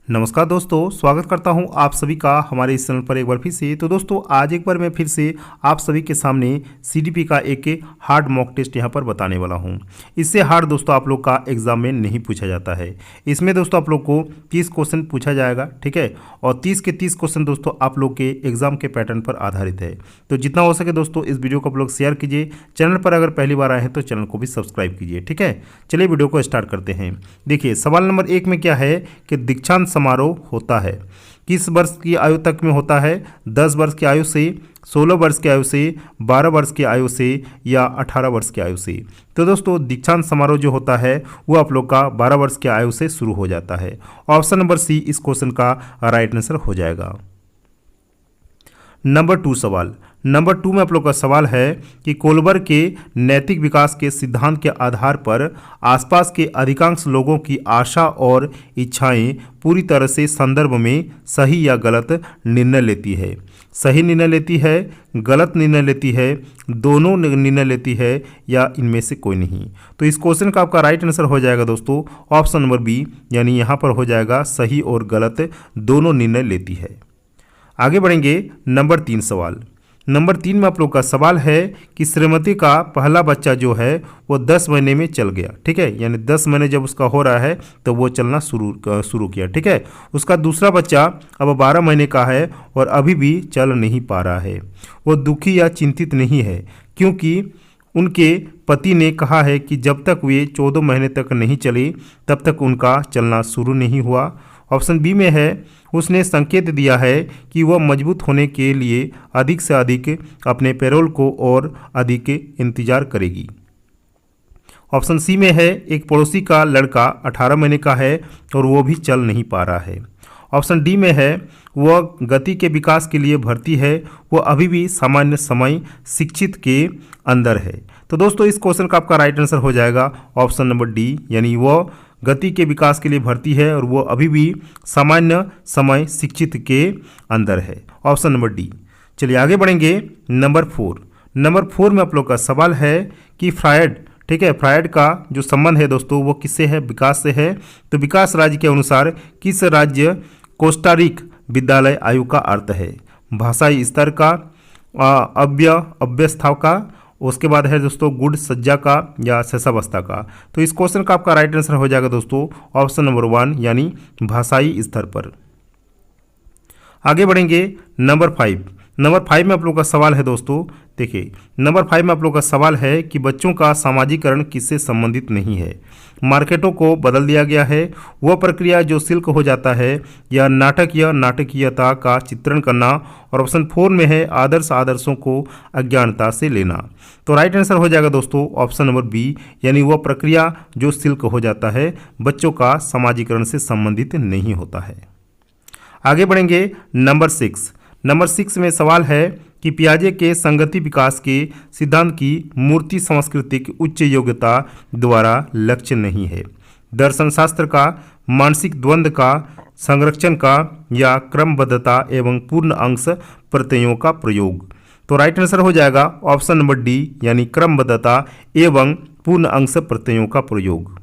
नमस्कार दोस्तों, स्वागत करता हूं आप सभी का हमारे इस चैनल पर एक बार फिर से। तो दोस्तों आज एक बार मैं फिर से आप सभी के सामने सीडीपी का एक हार्ड मॉक टेस्ट यहां पर बताने वाला हूं। इससे हार्ड दोस्तों आप लोग का एग्जाम में नहीं पूछा जाता है। इसमें दोस्तों आप लोग को 30 क्वेश्चन पूछा जाएगा, ठीक है। और 30 के 30 क्वेश्चन दोस्तों आप लोग के एग्जाम के पैटर्न पर आधारित है। तो जितना हो सके दोस्तों इस वीडियो को आप लोग शेयर कीजिए। चैनल पर अगर पहली बार आए हैं तो चैनल को भी सब्सक्राइब कीजिए, ठीक है। चलिए वीडियो को स्टार्ट करते हैं। देखिए सवाल नंबर 1 में क्या है कि दीक्षांत समारोह होता है किस वर्ष की आयु तक में होता है? 10 वर्ष की आयु से, 16 वर्ष की आयु से, 12 वर्ष की आयु से या 18 वर्ष की आयु से। तो दोस्तों दीक्षांत समारोह जो होता है वो आप लोग का 12 वर्ष की आयु से शुरू हो जाता है। ऑप्शन नंबर सी इस क्वेश्चन का राइट आंसर हो जाएगा। नंबर 2 सवाल। नंबर 2 में आप लोग का सवाल है कि कोलबर के नैतिक विकास के सिद्धांत के आधार पर आसपास के अधिकांश लोगों की आशा और इच्छाएं पूरी तरह से संदर्भ में सही या गलत निर्णय लेती है। सही निर्णय लेती है, गलत निर्णय लेती है, दोनों निर्णय लेती है या इनमें से कोई नहीं। तो इस क्वेश्चन का आपका राइट आंसर हो जाएगा दोस्तों ऑप्शन नंबर बी, यानी यहाँ पर हो जाएगा सही और गलत दोनों निर्णय लेती है। आगे बढ़ेंगे नंबर 3 सवाल। नंबर 3 में आप लोग का सवाल है कि श्रीमती का पहला बच्चा जो है वो 10 महीने में चल गया, ठीक है। यानी 10 महीने जब उसका हो रहा है तो वो चलना शुरू किया, ठीक है। उसका दूसरा बच्चा अब 12 महीने का है और अभी भी चल नहीं पा रहा है। वो दुखी या चिंतित नहीं है क्योंकि उनके पति ने कहा है कि जब तक वे 14 महीने तक नहीं चले तब तक उनका चलना शुरू नहीं हुआ। ऑप्शन बी में है उसने संकेत दिया है कि वह मजबूत होने के लिए अधिक से अधिक अपने पैरोल को और अधिक इंतजार करेगी। ऑप्शन सी में है एक पड़ोसी का लड़का 18 महीने का है और वो भी चल नहीं पा रहा है। ऑप्शन डी में है वह गति के विकास के लिए भर्ती है, वह अभी भी सामान्य समय शिक्षित के अंदर है। तो दोस्तों इस क्वेश्चन का आपका राइट आंसर हो जाएगा ऑप्शन नंबर डी, यानी वह गति के विकास के लिए भर्ती है और वो अभी भी सामान्य समय शिक्षित के अंदर है। Option number D. चलिए आगे बढ़ेंगे नंबर 4। नंबर 4 में आप लोग का सवाल है कि फ्रायड, ठीक है, फ्रायड का जो संबंध है दोस्तों वो किससे है? विकास से है। तो विकास राज्य के अनुसार किस राज्य कोस्टारिक विद्यालय आयु का अर्थ है? भाषाई स्तर का, अभ्यस्था का, उसके बाद है दोस्तों गुड़ सज्जा का या शैशवावस्था का। तो इस क्वेश्चन का आपका राइट आंसर हो जाएगा दोस्तों ऑप्शन नंबर 1, यानी भाषाई स्तर पर। आगे बढ़ेंगे नंबर 5। नंबर 5 में आप लोगों का सवाल है दोस्तों, देखिए नंबर 5 में आप लोगों का सवाल है कि बच्चों का सामाजिकरण किससे संबंधित नहीं है? मार्केटों को बदल दिया गया है, वह प्रक्रिया जो सिल्क हो जाता है, या नाटक या नाटकीयता का चित्रण करना। और ऑप्शन 4 में है आदर्शों को अज्ञानता से लेना। तो राइट आंसर हो जाएगा दोस्तों ऑप्शन नंबर बी, यानी वह प्रक्रिया जो सिल्क हो जाता है बच्चों का सामाजिकरण से संबंधित नहीं होता है। आगे बढ़ेंगे नंबर 6। नंबर 6 में सवाल है कि पियाजे के संगति विकास के सिद्धांत की मूर्ति सांस्कृतिक उच्च योग्यता द्वारा लक्ष्य नहीं है। दर्शन शास्त्र का, मानसिक द्वंद्व का, संरक्षण का या क्रमबद्धता एवं पूर्ण अंश प्रत्ययों का प्रयोग। तो राइट आंसर हो जाएगा ऑप्शन नंबर डी, यानी क्रमबद्धता एवं पूर्ण अंश प्रत्ययों का प्रयोग।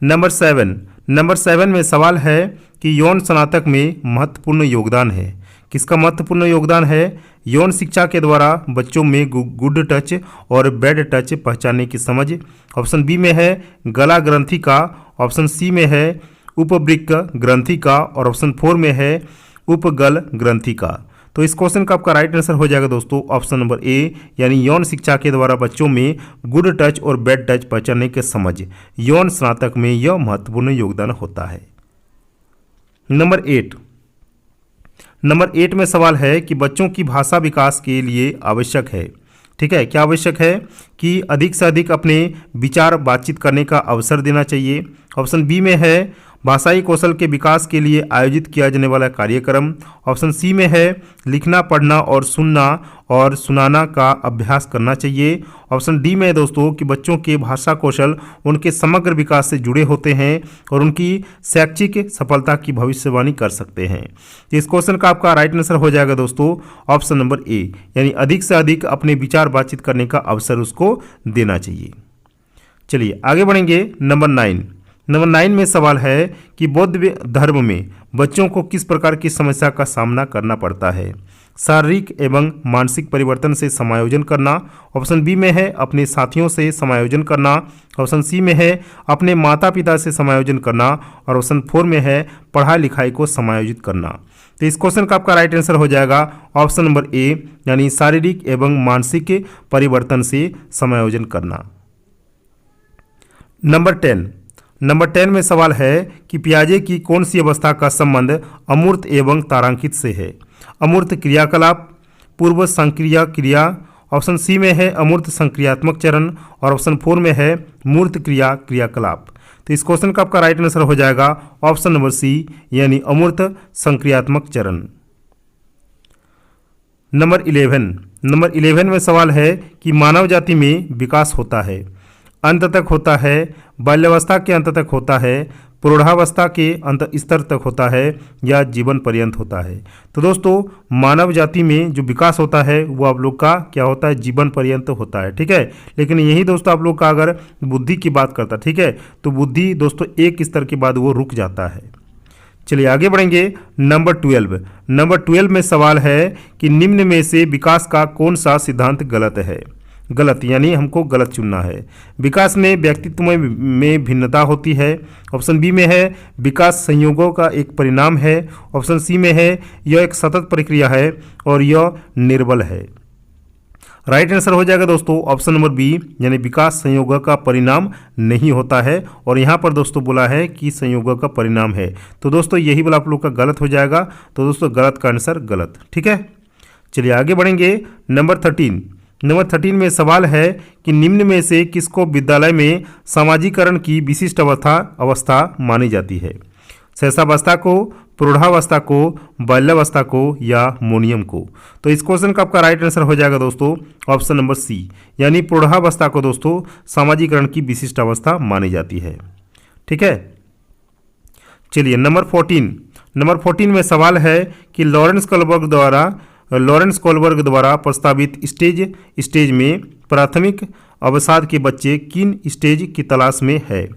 नंबर 7। नंबर 7 में सवाल है कि यौन स्नातक में महत्वपूर्ण योगदान है। किसका महत्वपूर्ण योगदान है? यौन शिक्षा के द्वारा बच्चों में गुड टच और बैड टच पहचानने की समझ। ऑप्शन बी में है गला ग्रंथि का, ऑप्शन सी में है उपवृक्क ग्रंथि का और ऑप्शन 4 में है उपगल ग्रंथि का। तो इस क्वेश्चन का आपका राइट आंसर हो जाएगा दोस्तों ऑप्शन नंबर ए, यानी यौन शिक्षा के द्वारा बच्चों में गुड टच और बैड टच पहचानने की समझ। यौन स्नातक में यह महत्वपूर्ण योगदान होता है। नंबर 8। नंबर 8 में सवाल है कि बच्चों की भाषा विकास के लिए आवश्यक है, ठीक है, क्या आवश्यक है? कि अधिक से अधिक अपने विचार बातचीत करने का अवसर देना चाहिए। ऑप्शन बी में है भाषाई कौशल के विकास के लिए आयोजित किया जाने वाला कार्यक्रम। ऑप्शन सी में है लिखना, पढ़ना और सुनना और सुनाना का अभ्यास करना चाहिए। ऑप्शन डी में है दोस्तों कि बच्चों के भाषा कौशल उनके समग्र विकास से जुड़े होते हैं और उनकी शैक्षिक सफलता की भविष्यवाणी कर सकते हैं। इस क्वेश्चन का आपका राइट आंसर हो जाएगा दोस्तों ऑप्शन नंबर ए, यानी अधिक से अधिक अपने विचार बातचीत करने का अवसर उसको देना चाहिए। चलिए आगे बढ़ेंगे नंबर 9। नंबर 9 में सवाल है कि बौद्ध धर्म में बच्चों को किस प्रकार की समस्या का सामना करना पड़ता है। शारीरिक एवं मानसिक परिवर्तन से समायोजन करना। ऑप्शन बी में है अपने साथियों से समायोजन करना। ऑप्शन सी में है अपने माता पिता से समायोजन करना। और ऑप्शन 4 में है पढ़ाई लिखाई को समायोजित करना। तो इस क्वेश्चन का आपका राइट आंसर हो जाएगा ऑप्शन नंबर ए, यानी शारीरिक एवं मानसिक परिवर्तन से समायोजन करना। नंबर 10 में सवाल है कि पियाजे की कौन सी अवस्था का संबंध अमूर्त एवं तारांकित से है। अमूर्त क्रियाकलाप, पूर्व संक्रिया क्रिया। ऑप्शन सी में है अमूर्त संक्रियात्मक चरण। और ऑप्शन 4 में है मूर्त क्रियाकलाप। तो इस क्वेश्चन का आपका राइट आंसर हो जाएगा ऑप्शन नंबर सी, यानी अमूर्त संक्रियात्मक चरण। नंबर 11 में सवाल है कि मानव जाति में विकास होता है, अंत तक होता है, बाल्यावस्था के अंत तक होता है, प्रौढ़ावस्था के अंत स्तर तक होता है, या जीवन पर्यंत होता है। तो दोस्तों मानव जाति में जो विकास होता है वो आप लोग का क्या होता है, जीवन पर्यंत होता है। ठीक है, लेकिन यही दोस्तों आप लोग का अगर बुद्धि की बात करता है, ठीक है, तो बुद्धि दोस्तों एक स्तर के बाद वो रुक जाता है। चलिए आगे बढ़ेंगे। नंबर 12 में सवाल है कि निम्न में से विकास का कौन सा सिद्धांत गलत है। गलत यानी हमको गलत चुनना है। विकास में व्यक्तित्व में भिन्नता होती है। ऑप्शन बी में है विकास संयोगों का एक परिणाम है। ऑप्शन सी में है यह एक सतत प्रक्रिया है और यह निर्बल है। राइट आंसर हो जाएगा दोस्तों ऑप्शन नंबर बी, यानी विकास संयोगों का परिणाम नहीं होता है। और यहाँ पर दोस्तों बोला है कि संयोगों का परिणाम है, तो दोस्तों यही वाला आप लोग का गलत हो जाएगा। तो दोस्तों गलत का आंसर गलत। ठीक है, चलिए आगे बढ़ेंगे। नंबर 13 में सवाल है कि निम्न में से किसको विद्यालय में सामाजिकरण की विशिष्ट अवस्था मानी जाती है। शैशवावस्था को, प्रौढ़ावस्था को, बाल्यावस्था को, या मोनियम को। तो इस क्वेश्चन का आपका राइट आंसर हो जाएगा दोस्तों ऑप्शन नंबर सी, यानी प्रौढ़ावस्था को दोस्तों सामाजिकरण की विशिष्ट अवस्था मानी जाती है। ठीक है, चलिए नंबर 14 में सवाल है कि लॉरेंस कोलबर्ग द्वारा प्रस्तावित स्टेज में प्राथमिक अवसाद के बच्चे किन स्टेज की तलाश में है।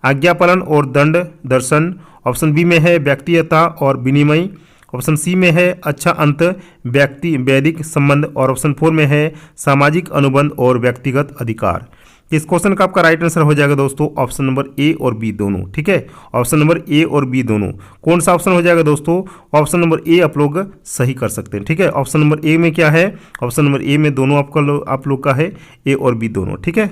आज्ञापालन और दंड दर्शन। ऑप्शन बी में है व्यक्तिगतता और विनिमय। ऑप्शन सी में है अच्छा अंत वैदिक संबंध। और ऑप्शन 4 में है सामाजिक अनुबंध और व्यक्तिगत अधिकार। इस क्वेश्चन का आपका राइट आंसर हो जाएगा दोस्तों ऑप्शन नंबर ए और बी दोनों। ठीक है, ऑप्शन नंबर ए और बी दोनों। कौन सा ऑप्शन हो जाएगा दोस्तों, ऑप्शन नंबर ए आप लोग सही कर सकते हैं। ठीक है, ऑप्शन नंबर ए में क्या है, ऑप्शन नंबर ए में दोनों आप लोग का है, ए और बी दोनों। ठीक है,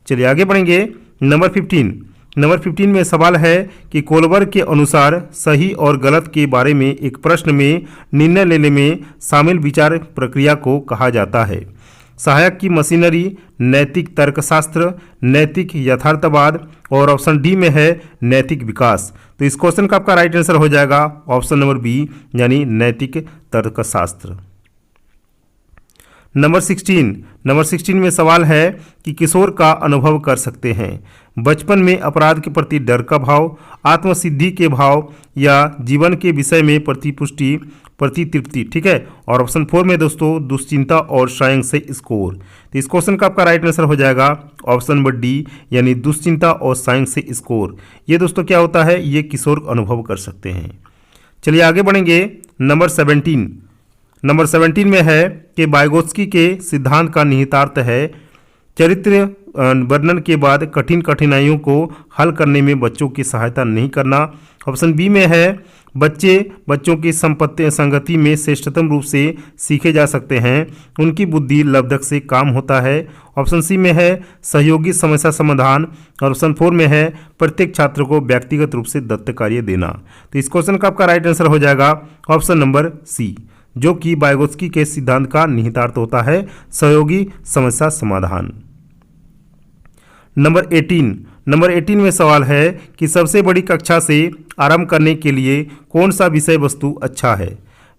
चलिए आगे बढ़ेंगे। नंबर 15 में सवाल है कि कोलबर्ग के अनुसार सही और गलत के बारे में एक प्रश्न में निर्णय लेने में शामिल विचार प्रक्रिया को कहा जाता है। सहायक की मशीनरी, नैतिक तर्कशास्त्र, नैतिक यथार्थवाद। और ऑप्शन डी में है नैतिक विकास। तो इस क्वेश्चन का आपका राइट आंसर हो जाएगा ऑप्शन नंबर बी, यानी नैतिक तर्कशास्त्र। नंबर 16 में सवाल है कि किशोर का अनुभव कर सकते हैं बचपन में अपराध के प्रति डर का भाव, आत्मसिद्धि के भाव, या जीवन के विषय में प्रतितृप्ति। ठीक है, और ऑप्शन 4 में दोस्तों दुश्चिंता और स्वयं से स्कोर। तो इस क्वेश्चन का आपका राइट आंसर हो जाएगा ऑप्शन नंबर डी, यानी दुश्चिंता और स्वयं से स्कोर। ये दोस्तों क्या होता है, ये किशोर अनुभव कर सकते हैं। चलिए आगे बढ़ेंगे। नंबर 17 में है कि वाइगोत्स्की के सिद्धांत का निहितार्थ है चरित्र वर्णन के बाद कठिनाइयों को हल करने में बच्चों की सहायता नहीं करना। ऑप्शन बी में है बच्चों की संगति में श्रेष्ठतम रूप से सीखे जा सकते हैं, उनकी बुद्धि लब्धक से काम होता है। ऑप्शन सी में है सहयोगी समस्या समाधान। और ऑप्शन 4 में है प्रत्येक छात्र को व्यक्तिगत रूप से दत्त कार्य देना। तो इस क्वेश्चन का आपका राइट आंसर हो जाएगा ऑप्शन नंबर सी, जो कि वाइगोत्स्की के सिद्धांत का निहितार्थ होता है सहयोगी समस्या समाधान। नंबर 18 में सवाल है कि सबसे बड़ी कक्षा से आरंभ करने के लिए कौन सा विषय वस्तु अच्छा है।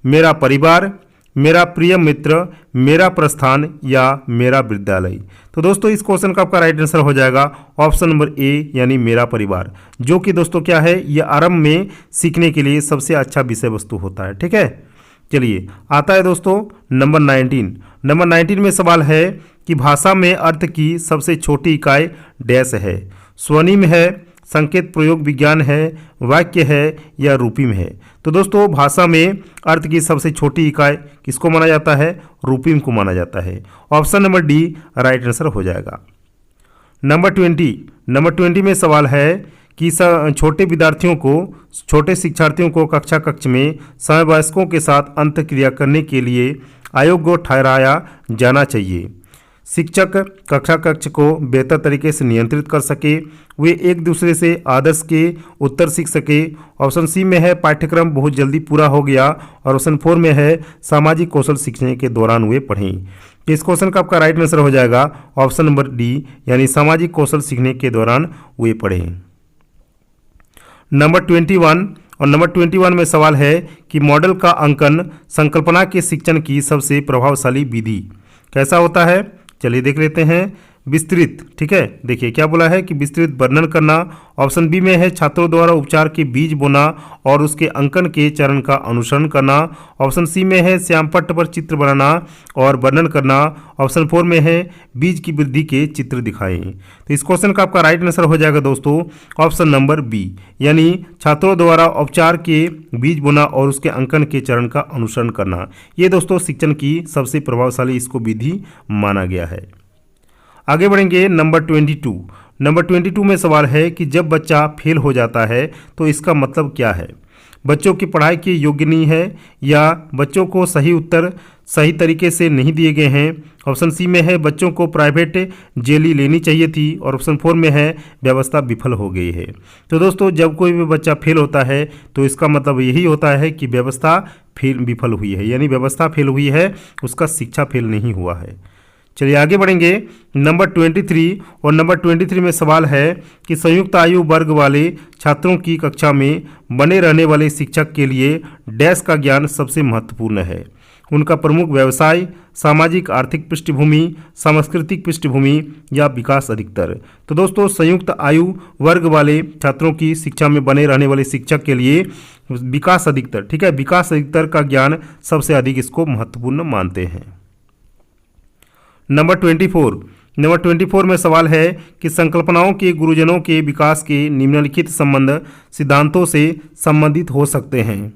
मेरा परिवार, मेरा प्रिय मित्र, मेरा प्रस्थान, या मेरा विद्यालय। तो दोस्तों इस क्वेश्चन का आपका राइट आंसर हो जाएगा ऑप्शन नंबर ए, यानी मेरा परिवार, जो कि दोस्तों क्या है, यह आरंभ में सीखने के लिए सबसे अच्छा विषय वस्तु होता है। ठीक है, चलिए आता है दोस्तों नंबर 19 में सवाल है कि भाषा में अर्थ की सबसे छोटी इकाई डैश है। स्वनिम है, संकेत प्रयोग विज्ञान है, वाक्य है या रूपी में है। तो दोस्तों भाषा में अर्थ की सबसे छोटी इकाई किसको माना जाता है? रूपी को माना जाता है। Option number D right answer हो जाएगा। नंबर 20 में सवाल है कि छोटे विद्यार्थियों को, छोटे शिक्षार्थियों को कक्ष में समवयस्कों के साथ अंतःक्रिया करने के लिए अयोग्य ठहराया जाना चाहिए। शिक्षक कक्ष को बेहतर तरीके से नियंत्रित कर सके, वे एक दूसरे से आदर्श के उत्तर सीख सके। ऑप्शन सी में है पाठ्यक्रम बहुत जल्दी पूरा हो गया, और ऑप्शन 4 में है सामाजिक कौशल सीखने के दौरान वे पढ़ें। इस क्वेश्चन का आपका राइट आंसर हो जाएगा ऑप्शन नंबर डी, यानी सामाजिक कौशल सीखने के दौरान वे पढ़ें। नंबर 21 और नंबर 21 में सवाल है कि मॉडल का अंकन संकल्पना के शिक्षण की सबसे प्रभावशाली विधि कैसा होता है? चलिए देख लेते हैं। विस्तृत, ठीक है, देखिए क्या बोला है कि विस्तृत वर्णन करना। ऑप्शन बी में है छात्रों द्वारा उपचार के बीज बोना और उसके अंकन के चरण का अनुसरण करना। ऑप्शन सी में है श्यामपट्ट पर चित्र बनाना और वर्णन करना। ऑप्शन 4 में है बीज की वृद्धि के चित्र दिखाएं। तो इस क्वेश्चन का आपका राइट आंसर हो जाएगा दोस्तों ऑप्शन नंबर बी, यानी छात्रों द्वारा उपचार के बीज बोना और उसके अंकन के चरण का अनुसरण करना। ये दोस्तों शिक्षण की सबसे प्रभावशाली इसको विधि माना गया है। आगे बढ़ेंगे नंबर 22 में सवाल है कि जब बच्चा फेल हो जाता है तो इसका मतलब क्या है? बच्चों की पढ़ाई के योग्य नहीं है, या बच्चों को सही उत्तर सही तरीके से नहीं दिए गए हैं। ऑप्शन सी में है बच्चों को प्राइवेट जेली लेनी चाहिए थी, और ऑप्शन 4 में है व्यवस्था विफल हो गई है। तो दोस्तों जब कोई भी बच्चा फेल होता है तो इसका मतलब यही होता है कि व्यवस्था विफल हुई है, यानी व्यवस्था फेल हुई है, उसका शिक्षा फेल नहीं हुआ है। चलिए आगे बढ़ेंगे। नंबर 23 और नंबर 23 में सवाल है कि संयुक्त आयु वर्ग वाले छात्रों की कक्षा में बने रहने वाले शिक्षक के लिए डैश का ज्ञान सबसे महत्वपूर्ण है। उनका प्रमुख व्यवसाय, सामाजिक आर्थिक पृष्ठभूमि, सांस्कृतिक पृष्ठभूमि या विकास अधिकतर। तो दोस्तों संयुक्त आयु वर्ग वाले छात्रों की शिक्षा में बने रहने वाले शिक्षक के लिए विकास अधिकतर, ठीक है, विकास अधिकतर का ज्ञान सबसे अधिक इसको महत्वपूर्ण मानते हैं। नंबर 24 में सवाल है कि संकल्पनाओं के गुरुजनों के विकास के निम्नलिखित संबंध सिद्धांतों से संबंधित हो सकते हैं।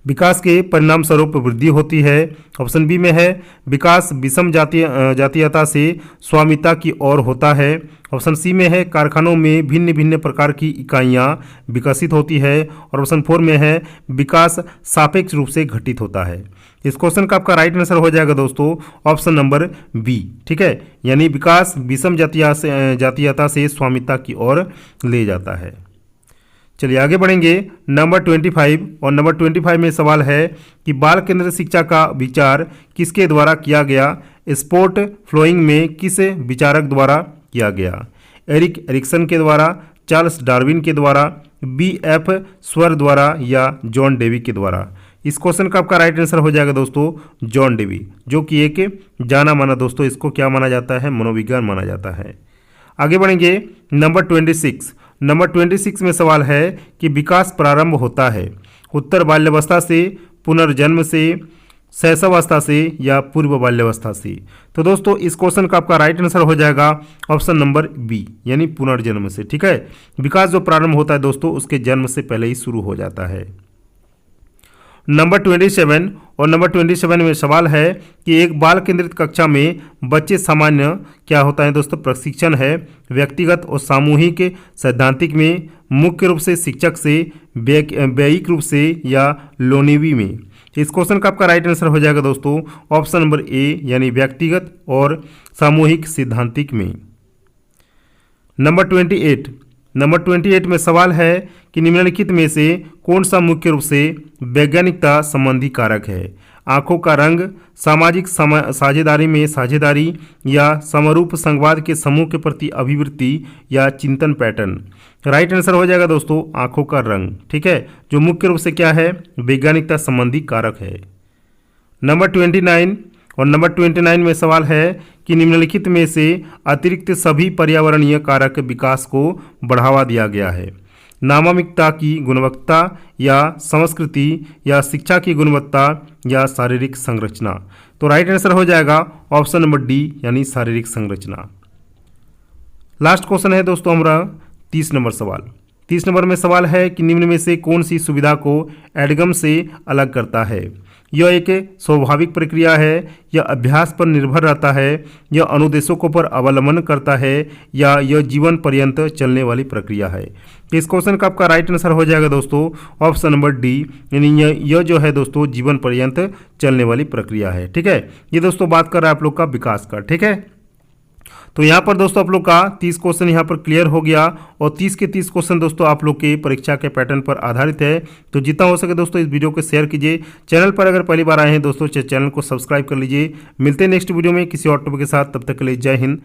विकास के परिणाम स्वरूप वृद्धि होती है। ऑप्शन बी में है विकास विषम जातीयता से स्वामित्व की ओर होता है। ऑप्शन सी में है कारखानों में भिन्न भिन्न प्रकार की इकाइयाँ विकसित होती है, और ऑप्शन 4 में है विकास सापेक्ष रूप से घटित होता है। इस क्वेश्चन का आपका राइट आंसर हो जाएगा दोस्तों ऑप्शन नंबर बी, ठीक है, यानी विकास विषम जातीयता से स्वामित्व की ओर ले जाता है। चलिए आगे बढ़ेंगे। नंबर 25 और नंबर 25 में सवाल है कि बाल केंद्रित शिक्षा का विचार किसके द्वारा किया गया? स्पोर्ट फ्लोइंग में किस विचारक द्वारा किया गया? एरिक एरिक्सन के द्वारा, चार्ल्स डार्विन के द्वारा, B.F. स्वर द्वारा या जॉन डेवी के द्वारा? इस क्वेश्चन का आपका राइट आंसर हो जाएगा दोस्तों जॉन डेवी, जो कि एक जाना माना दोस्तों इसको क्या माना जाता है? मनोविज्ञान माना जाता है। आगे बढ़ेंगे। नंबर 26 में सवाल है कि विकास प्रारंभ होता है उत्तर बाल्यावस्था से, पुनर्जन्म से, शैशवावस्था से या पूर्व बाल्यावस्था से? तो दोस्तों इस क्वेश्चन का आपका राइट आंसर हो जाएगा ऑप्शन नंबर बी, यानी पुनर्जन्म से, ठीक है। विकास जो प्रारंभ होता है दोस्तों उसके जन्म से पहले ही शुरू हो जाता है। नंबर 27 और नंबर 27 में सवाल है कि एक बाल केंद्रित कक्षा में बच्चे सामान्य क्या होता है दोस्तों? प्रशिक्षण है व्यक्तिगत और सामूहिक सैद्धांतिक में, मुख्य रूप से शिक्षक से, व्ययिक रूप से या लोनिवी में? इस क्वेश्चन का आपका राइट आंसर हो जाएगा दोस्तों ऑप्शन नंबर ए, यानी व्यक्तिगत और सामूहिक सिद्धांतिक में। नंबर 28 में सवाल है कि निम्नलिखित में से कौन सा मुख्य रूप से वैज्ञानिकता संबंधी कारक है? आंखों का रंग, सामाजिक साझेदारी में साझेदारी या समरूप संवाद के समूह के प्रति अभिवृत्ति या चिंतन पैटर्न? राइट आंसर हो जाएगा दोस्तों आंखों का रंग, ठीक है, जो मुख्य रूप से क्या है? वैज्ञानिकता संबंधी कारक है। नंबर 29 और नंबर 29 में सवाल है कि निम्नलिखित में से अतिरिक्त सभी पर्यावरणीय कारक विकास को बढ़ावा दिया गया है? नामांकिकता की गुणवत्ता या संस्कृति या शिक्षा की गुणवत्ता या शारीरिक संरचना? तो राइट आंसर हो जाएगा ऑप्शन नंबर डी, यानी शारीरिक संरचना। लास्ट क्वेश्चन है दोस्तों हमारा 30 नंबर सवाल। 30 नंबर में सवाल है कि निम्न में से कौन सी सुविधा को एडगम से अलग करता है। यह एक स्वाभाविक प्रक्रिया है, यह अभ्यास पर निर्भर रहता है, यह अनुदेशकों पर अवलंबन करता है, या यह जीवन पर्यंत चलने वाली प्रक्रिया है। इस क्वेश्चन का आपका राइट आंसर हो जाएगा दोस्तों ऑप्शन नंबर डी, यानी यह जो है दोस्तों जीवन पर्यंत चलने वाली प्रक्रिया है। ठीक है, ये दोस्तों बात कर रहा है आप लोग का विकास का। ठीक है, तो यहाँ पर दोस्तों आप लोग का 30 क्वेश्चन यहाँ पर क्लियर हो गया, और 30 के 30 क्वेश्चन दोस्तों आप लोग के परीक्षा के पैटर्न पर आधारित है। तो जितना हो सके दोस्तों इस वीडियो को शेयर कीजिए। चैनल पर अगर पहली बार आए हैं दोस्तों चैनल को सब्सक्राइब कर लीजिए। मिलते हैं नेक्स्ट वीडियो में किसी और टॉपिक के साथ, तब तक के लिए जय हिंद,